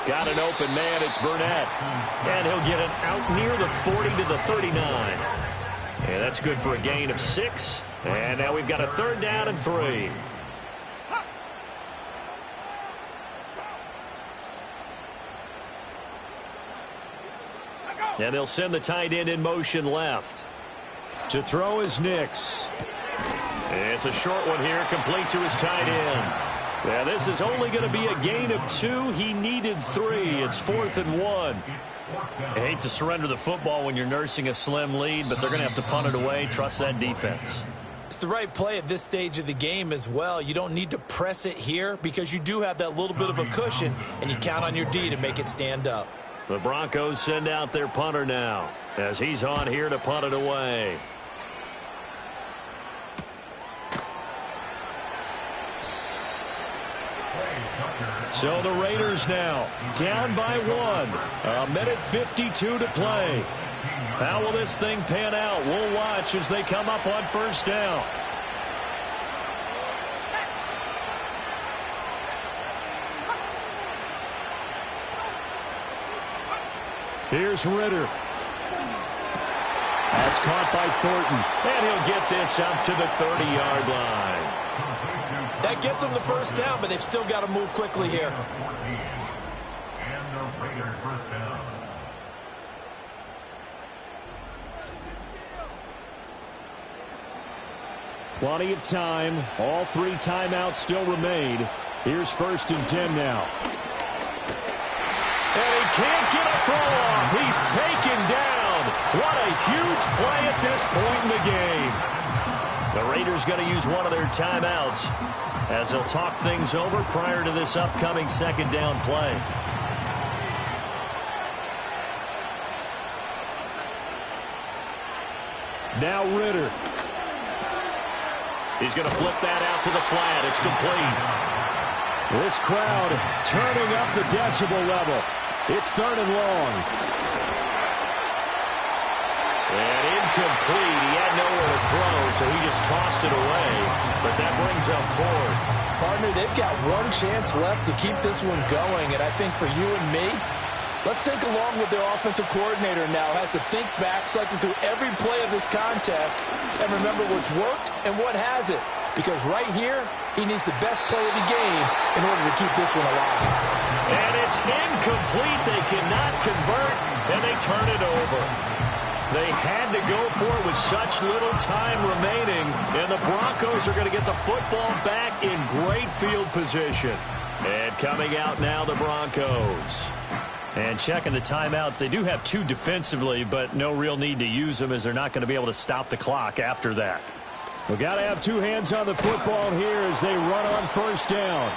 Got an open man. It's Burnett. And he'll get it out near the 40 to the 39. And that's good for a gain of 6. And now we've got a 3rd down and 3. And they'll send the tight end in motion left. To throw is Nix. It's a short one here, complete to his tight end. Yeah, this is only going to be a gain of 2. He needed 3. It's 4th and 1. I hate to surrender the football when you're nursing a slim lead, but they're going to have to punt it away. Trust that defense. It's the right play at this stage of the game as well. You don't need to press it here because you do have that little bit of a cushion, and you count on your D to make it stand up. The Broncos send out their punter now as he's on here to punt it away. So the Raiders now down by 1. 1:52 to play. How will this thing pan out? We'll watch as they come up on 1st down. Here's Ritter. That's caught by Thornton. And he'll get this up to the 30-yard line. That gets them the 1st down, but they've still got to move quickly here. And the Raiders first down. Plenty of time. All 3 timeouts still remain. Here's 1st and 10 now. And he can't get a throw off. He's taken down. What a huge play at this point in the game. The Raiders going to use one of their timeouts as they'll talk things over prior to this upcoming 2nd down play. Now Ritter. He's going to flip that out to the flat. It's complete. This crowd turning up the decibel level. It's 3rd and long. And incomplete. He had nowhere to throw, so he just tossed it away. But that brings up 4th. Partner, they've got one chance left to keep this one going, and I think for you and me, let's think along with their offensive coordinator now. Has to think back, cycle through every play of this contest, and remember what's worked and what hasn't. Because right here, he needs the best play of the game in order to keep this one alive. And it's incomplete. They cannot convert, and they turn it over. They had to go for it with such little time remaining, and the Broncos are going to get the football back in great field position. And coming out now, the Broncos. And checking the timeouts, they do have 2 defensively, but no real need to use them as they're not going to be able to stop the clock after that. We've got to have 2 hands on the football here as they run on 1st down.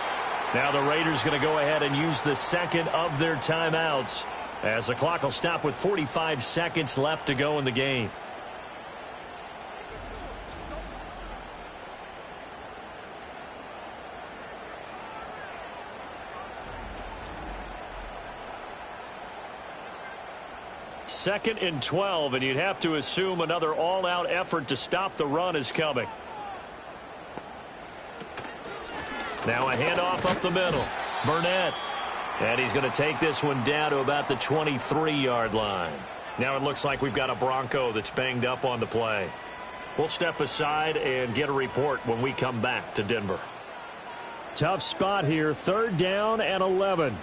Now the Raiders going to go ahead and use the 2nd of their timeouts as the clock will stop with 45 seconds left to go in the game. Second and 12, and you'd have to assume another all-out effort to stop the run is coming. Now a handoff up the middle. Burnett. And he's going to take this one down to about the 23-yard line. Now it looks like we've got a Bronco that's banged up on the play. We'll step aside and get a report when we come back to Denver. Tough spot here. 3rd down and 11.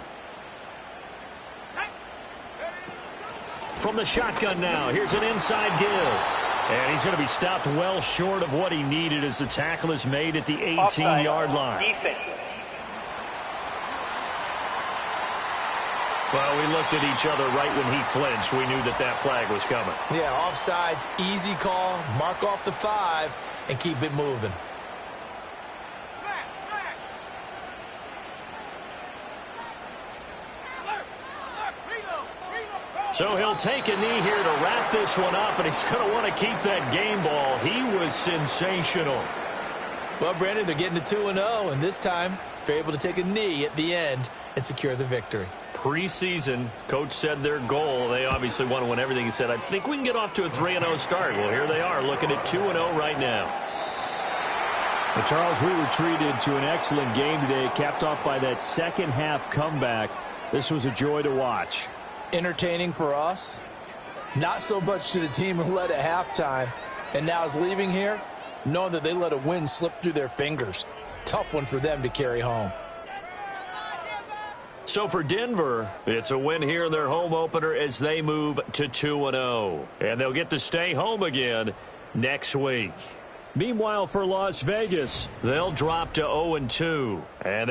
From the shotgun now, here's an inside give. And he's going to be stopped well short of what he needed as the tackle is made at the 18-yard line. Defense. Well, we looked at each other right when he flinched. We knew that that flag was coming. Yeah, offsides, easy call, mark off the 5, and keep it moving. So he'll take a knee here to wrap this one up, and he's going to want to keep that game ball. He was sensational. Well, Brandon, they're getting to 2-0, and this time they're able to take a knee at the end and secure the victory. Preseason, coach said their goal, they obviously want to win everything. He said, I think we can get off to a 3-0 start. Well, here they are looking at 2-0 right now. Well, Charles, we were treated to an excellent game today, capped off by that second half comeback. This was a joy to watch. Entertaining for us, not so much to the team who led at halftime and now is leaving here, knowing that they let a win slip through their fingers. Tough one for them to carry home. So for Denver, it's a win here in their home opener as they move to 2-0. And they'll get to stay home again next week. Meanwhile, for Las Vegas, they'll drop to 0-2. And